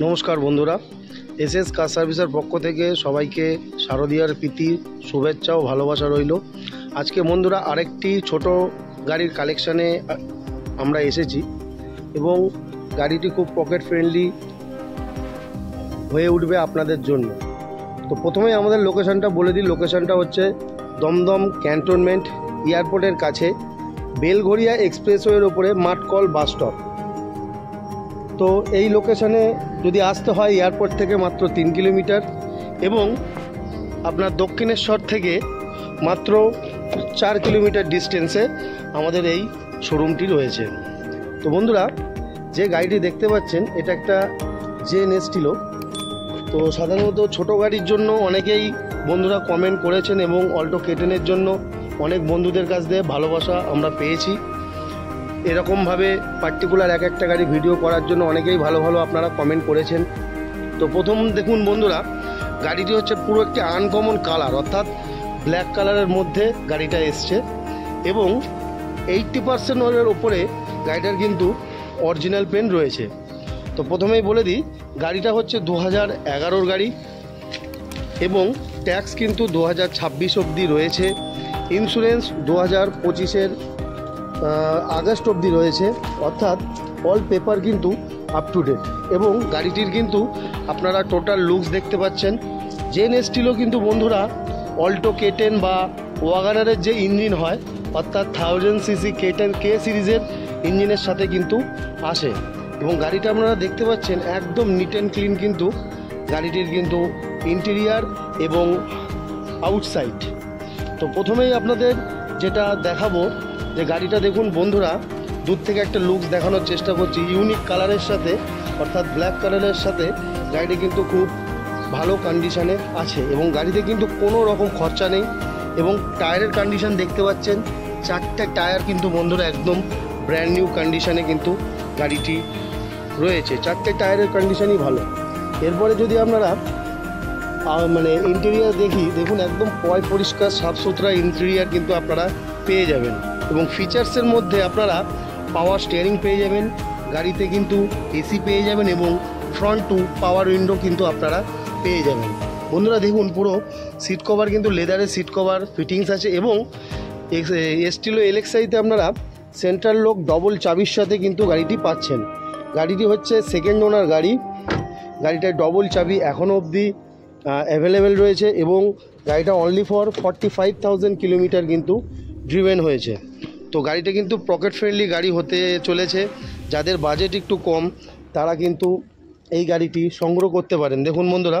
নমস্কার বন্ধুরা, এসএস কার সার্ভিসের পক্ষ থেকে সবাইকে শারদীয়ার প্রীতি শুভেচ্ছা ও ভালোবাসা রইল। আজকে বন্ধুরা আরেকটি ছোট গাড়ির কালেকশানে আমরা এসেছি এবং গাড়িটি খুব পকেট ফ্রেন্ডলি হয়ে উঠবে আপনাদের জন্য। তো প্রথমেই আমাদের লোকেশানটা বলে দিই। লোকেশানটা হচ্ছে দমদম ক্যান্টনমেন্ট এয়ারপোর্টের কাছে বেলঘরিয়া এক্সপ্রেসওয়ের ওপরে মাঠকল বাস স্টপ। তো এই লোকেশানে যদি আসতে হয় এয়ারপোর্ট থেকে মাত্র 3 কিলোমিটার এবং আপনার দক্ষিণেশ্বর থেকে মাত্র 4 কিলোমিটার ডিস্টেন্সে আমাদের এই শোরুমটি রয়েছে। তো বন্ধুরা, যে গাড়িটি দেখতে পাচ্ছেন এটা একটা জেন এস্টিলো। তো সাধারণত ছোট গাড়ির জন্য অনেকেই বন্ধুরা কমেন্ট করেছেন এবং অল্টো কেটেনের জন্য অনেক বন্ধুদের কাছ থেকে ভালোবাসা আমরা পেয়েছি। এরকমভাবে পার্টিকুলার এক একটা গাড়ি ভিডিও করার জন্য অনেকেই ভালো ভালো আপনারা কমেন্ট করেছেন। তো প্রথম দেখুন বন্ধুরা, গাড়িটি হচ্ছে পুরো একটি আনকমন কালার, অর্থাৎ ব্ল্যাক কালারের মধ্যে গাড়িটা এসছে এবং 80% ওপরে গাড়িটার কিন্তু অরিজিনাল পেন রয়েছে। তো প্রথমেই বলে দিই, গাড়িটা হচ্ছে 2011 গাড়ি এবং ট্যাক্স কিন্তু 2026 অবধি রয়েছে। ইন্স্যুরেন্স 2025 আগস্ট অবধি রয়েছে, অর্থাৎ অল পেপার কিন্তু আপ টু ডেট। এবং গাড়িটির কিন্তু আপনারা টোটাল লুকস দেখতে পাচ্ছেন। জেন এস্টিলো কিন্তু বন্ধুরা অল্টো কেটেন বা ওয়াগানারের যে ইঞ্জিন হয়, অর্থাৎ 1000 সিসি কেটেন কে সিরিজের ইঞ্জিনের সাথে কিন্তু আসে এবং গাড়িটা আপনারা দেখতে পাচ্ছেন একদম নিট অ্যান্ড ক্লিন। কিন্তু গাড়িটির কিন্তু ইন্টেরিয়ার এবং আউটসাইড। তো প্রথমেই আপনাদের যেটা দেখাবো যে গাড়িটা দেখুন বন্ধুরা, দূর থেকে একটা লুকস দেখানোর চেষ্টা করছি। ইউনিক কালারের সাথে, অর্থাৎ ব্ল্যাক কালারের সাথে গাড়িটি কিন্তু খুব ভালো কন্ডিশানে আছে এবং গাড়িতে কিন্তু কোনো রকম খরচা নেই। এবং টায়ারের কন্ডিশান দেখতে পাচ্ছেন, 4টে টায়ার কিন্তু বন্ধুরা একদম ব্র্যান্ড নিউ কন্ডিশানে কিন্তু গাড়িটি রয়েছে। 4টে টায়ারের কন্ডিশানই ভালো। এরপরে যদি আপনারা ইন্টেরিয়ার দেখুন একদম পরিষ্কার সাফ সুতরা ইন্টেরিয়ার কিন্তু আপনারা পেয়ে যাবেন এবং ফিচার্সের মধ্যে আপনারা পাওয়ার স্টিয়ারিং পেয়ে যাবেন, গাড়িতে কিন্তু এসি পেয়ে যাবেন এবং ফ্রন্ট টু পাওয়ার উইন্ডো কিন্তু আপনারা পেয়ে যাবেন। বন্ধুরা দেখুন, পুরো সিট কভার কিন্তু লেদারের সিট কভার ফিটিংস আছে এবং এস্টিলো এলএক্সআইতে আপনারা সেন্ট্রাল লক ডবল চাবির সাথে কিন্তু গাড়িটি পাচ্ছেন। গাড়িটি হচ্ছে সেকেন্ড ওনার গাড়ি। গাড়িটার ডবল চাবি এখনও অবধি অ্যাভেলেবেল রয়েছে এবং গাড়িটা অনলি ফর 45,000 কিলোমিটার কিন্তু ড্রিভেন হয়েছে। তো গাড়িটা কিন্তু পকেট ফ্রেন্ডলি গাড়ি হতে চলেছে। যাদের বাজেট একটু কম তারা কিন্তু এই গাড়িটি সংগ্রহ করতে পারেন। দেখুন বন্ধুরা,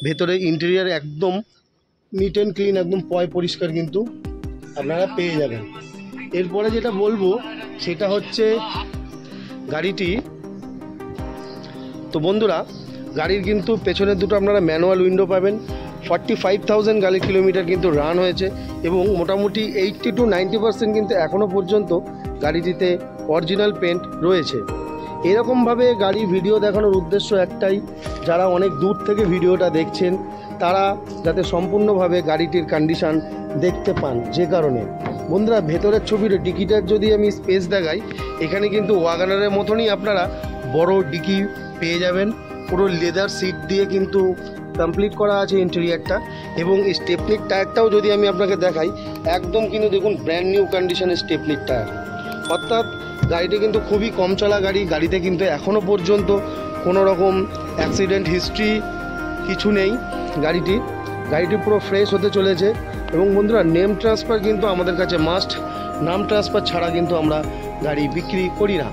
ভেতরে ইন্টেরিয়ার একদম নিট অ্যান্ড ক্লিন, একদম পরিষ্কার কিন্তু আপনারা পেয়ে যাবেন। এরপরে যেটা বলবো সেটা হচ্ছে গাড়িটি। তো বন্ধুরা, গাড়ির কিন্তু পেছনের দুটো আপনারা ম্যানুয়াল উইন্ডো পাবেন। 45,000 গাড়ি কিলোমিটার কিন্তু রান হয়েছে এবং মোটামুটি 80 to 90% কিন্তু এখনও পর্যন্ত গাড়িটিতে অরিজিনাল পেন্ট রয়েছে। এরকমভাবে গাড়ি ভিডিও দেখানোর উদ্দেশ্য একটাই, যারা অনেক দূর থেকে ভিডিওটা দেখছেন তারা যাতে সম্পূর্ণভাবে গাড়িটির কন্ডিশান দেখতে পান। যে কারণে বন্ধুরা, ভেতরের ছবির ডিকিটার যদি আমি স্পেস দেখাই, এখানে কিন্তু ওয়াগানারের মতনই আপনারা বড় ডিকি পেয়ে যাবেন। পুরো লেদার সিট দিয়ে কিন্তু কমপ্লিট করা আছে ইন্টেরিয়ারটা এবং স্টেপনির টায়ারটাও যদি আমি আপনাকে দেখাই, একদম কিন্তু দেখুন ব্র্যান্ড নিউ কন্ডিশনের স্টেপনির টায়ার। অর্থাৎ গাড়িটি কিন্তু খুবই কম চলা গাড়ি। গাড়িতে কিন্তু এখনও পর্যন্ত কোনো রকম অ্যাক্সিডেন্ট হিস্ট্রি কিছু নেই। গাড়িটি পুরো ফ্রেশ হতে চলেছে এবং বন্ধুরা, নেম ট্রান্সফার কিন্তু আমাদের কাছে মাস্ট। নাম ট্রান্সফার ছাড়া কিন্তু আমরা গাড়ি বিক্রি করি না।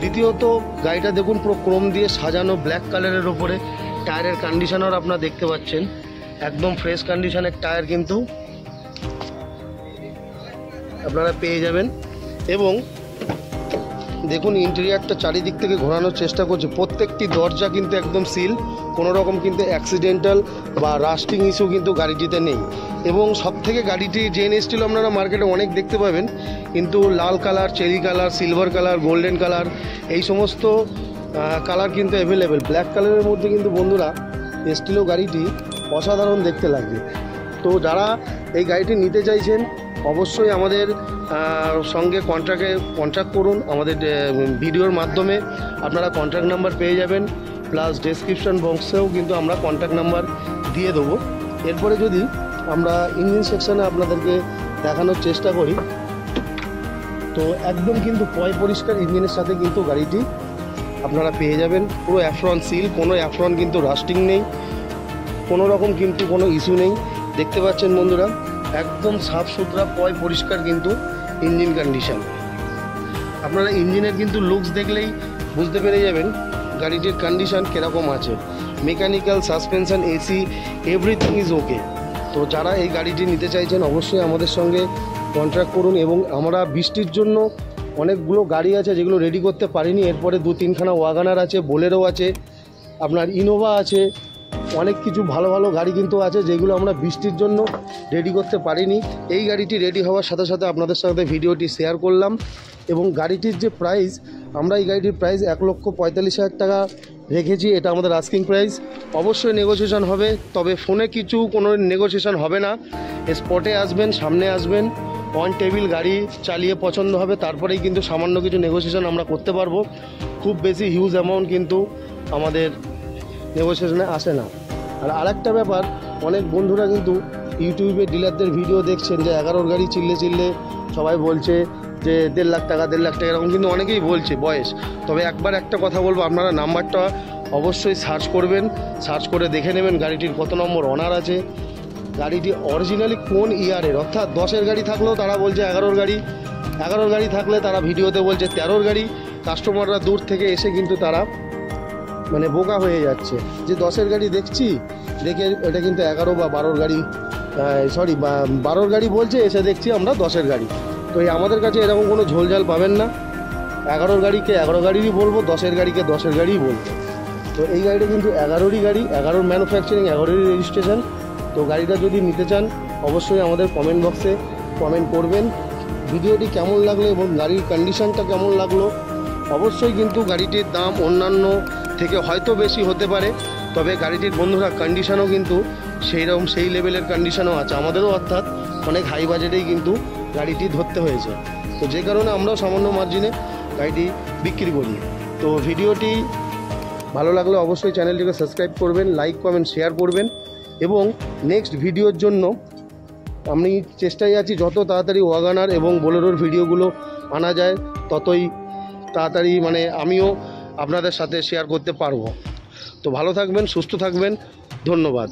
দ্বিতীয়ত, গাড়িটা দেখুন পুরো ক্রোম দিয়ে সাজানো, ব্ল্যাক কালারের ওপরে। টায়ারের কন্ডিশনার আপনারা দেখতে পাচ্ছেন, একদম ফ্রেশ কন্ডিশনের টায়ার কিন্তু আপনারা পেয়ে যাবেন। এবং দেখুন ইন্টেরিয়ারটা চারিদিক থেকে ঘোরানোর চেষ্টা করছে। প্রত্যেকটি দরজা কিন্তু একদম সিল, কোনো রকম কিন্তু অ্যাক্সিডেন্টাল বা রাস্টিং ইস্যু কিন্তু গাড়িটিতে নেই। এবং সবথেকে গাড়িটি জেন এস্টিলো আপনারা মার্কেটে অনেক দেখতে পাবেন, কিন্তু লাল colour, cherry colour, silver colour, golden colour, এই সমস্ত কালার কিন্তু অ্যাভেলেবেল। ব্ল্যাক কালারের মধ্যে কিন্তু বন্ধুরা এস্টিলো গাড়িটি অসাধারণ দেখতে লাগবে। তো যারা এই গাড়িটি নিতে চাইছেন অবশ্যই আমাদের সঙ্গে কন্ট্যাক্ট করুন। আমাদের ভিডিওর মাধ্যমে আপনারা কন্ট্যাক্ট নাম্বার পেয়ে যাবেন প্লাস ডেসক্রিপশন বক্সেও কিন্তু আমরা কন্ট্যাক্ট নাম্বার দিয়ে দেবো। এরপরে যদি আমরা ইঞ্জিন সেকশানে আপনাদেরকে দেখানোর চেষ্টা করি, তো একদম কিন্তু পরিষ্কার ইঞ্জিনের সাথে কিন্তু গাড়িটি আপনারা পেয়ে যাবেন। পুরো অ্যাফ্রন সিল, কোনো অ্যাফ্রন কিন্তু রাস্টিং নেই, কোনো রকম কিন্তু কোনো ইস্যু নেই। দেখতে পাচ্ছেন বন্ধুরা, একদম সাফ সুতরা পরিষ্কার কিন্তু ইঞ্জিন কন্ডিশন। আপনারা ইঞ্জিনের কিন্তু লুকস দেখলেই বুঝতে পেরে যাবেন গাড়িটির কন্ডিশন কীরকম আছে। Mechanical, suspension, AC, everything is okay. তো যারা এই গাড়িটি নিতে চাইছেন অবশ্যই আমাদের সঙ্গে কন্ট্যাক্ট করুন। এবং আমরা বৃষ্টির জন্য অনেকগুলো গাড়ি আছে যেগুলো রেডি করতে পারিনি। এরপরে 2-3খানা ওয়াগানার আছে, বোলেরো আছে, আপনার ইনোভা আছে, অনেক কিছু ভালো ভালো গাড়ি কিন্তু আছে যেগুলো আমরা বৃষ্টির জন্য রেডি করতে পারিনি। এই গাড়িটি রেডি হওয়ার সাথে সাথে আপনাদের সাথে ভিডিওটি শেয়ার করলাম। এবং গাড়িটির যে প্রাইস, আমরা এই গাড়িটির প্রাইস 1,45,000 টাকা রেখেছি। এটা আমাদের আস্কিং প্রাইস। অবশ্যই নেগোসিয়েশন হবে, তবে ফোনে কিছু কোনো নেগোসিয়েশন হবে না। স্পটে আসবেন, সামনে আসবেন, অন টেবিল গাড়ি চালিয়ে পছন্দ হবে, তারপরেই কিন্তু সামান্য কিছু নেগোসিয়েশন আমরা করতে পারবো। খুব বেশি হিউজ অ্যামাউন্ট কিন্তু আমাদের নেগোসিয়েশনে আসে না। আর আরেকটা ব্যাপার, অনেক বন্ধুরা কিন্তু ইউটিউবে ডিলারদের ভিডিও দেখছেন যে 11 গাড়ি চিল্লে সবাই বলছে যে 1.5 লাখ টাকা, 1.5 লাখ টাকা, এরকম কিন্তু অনেকেই বলছে বয়স। তবে একবার একটা কথা বলবো, আপনারা নাম্বারটা অবশ্যই সার্চ করবেন, সার্চ করে দেখে নেবেন গাড়িটির কত নম্বর অনার আছে, গাড়িটি অরিজিনালি কোন ইয়ারের। অর্থাৎ 10-এর গাড়ি থাকলেও তারা বলছে 11 গাড়ি, 11 গাড়ি থাকলে তারা ভিডিওতে বলছে 13 গাড়ি। কাস্টমাররা দূর থেকে এসে কিন্তু তারা মানে বোকা হয়ে যাচ্ছে যে 10-এর গাড়ি দেখছি, দেখে এটা কিন্তু 11 বা 12 গাড়ি, সরি 12 গাড়ি বলছে, এসে দেখছি আমরা 10-এর গাড়ি। তো এই আমাদের কাছে এরকম কোনো ঝোলঝাল পাবেন না। 11 গাড়িকে 11 গাড়িরই বলবো, 10-এর গাড়িকে 10-এর গাড়িই বলবো। তো এই গাড়িটা কিন্তু 11রই গাড়ি, 11 ম্যানুফ্যাকচারিং, 11রই রেজিস্ট্রেশন। তো গাড়িটা যদি নিতে চান অবশ্যই আমাদের কমেন্ট বক্সে কমেন্ট করবেন ভিডিওটি কেমন লাগলো এবং গাড়ির কন্ডিশনটা কেমন লাগলো। অবশ্যই কিন্তু গাড়িটির দাম অন্যান্য থেকে হয়তো বেশি হতে পারে, তবে গাড়িটির বন্ধুরা কন্ডিশনও কিন্তু সেই লেভেলের কন্ডিশনও আছে আমাদেরও। অর্থাৎ অনেক হাই বাজেটেই কিন্তু গাড়িটি ধরতে হয়েছে। তো যে কারণে আমরাও সামান্য মার্জিনে গাড়িটি বিক্রি করি। তো ভিডিওটি ভালো লাগলে অবশ্যই চ্যানেলটিকে সাবস্ক্রাইব করবেন, লাইক কমেন্ট শেয়ার করবেন। এবং নেক্সট ভিডিওর জন্য আমি চেষ্টায় আছি যত তাড়াতাড়ি ওয়াগানার এবং বোলেরোর ভিডিওগুলো আনা যায় ততই তাড়াতাড়ি মানে আমিও আপনাদের সাথে শেয়ার করতে পারবো। তো ভালো থাকবেন, সুস্থ থাকবেন, ধন্যবাদ।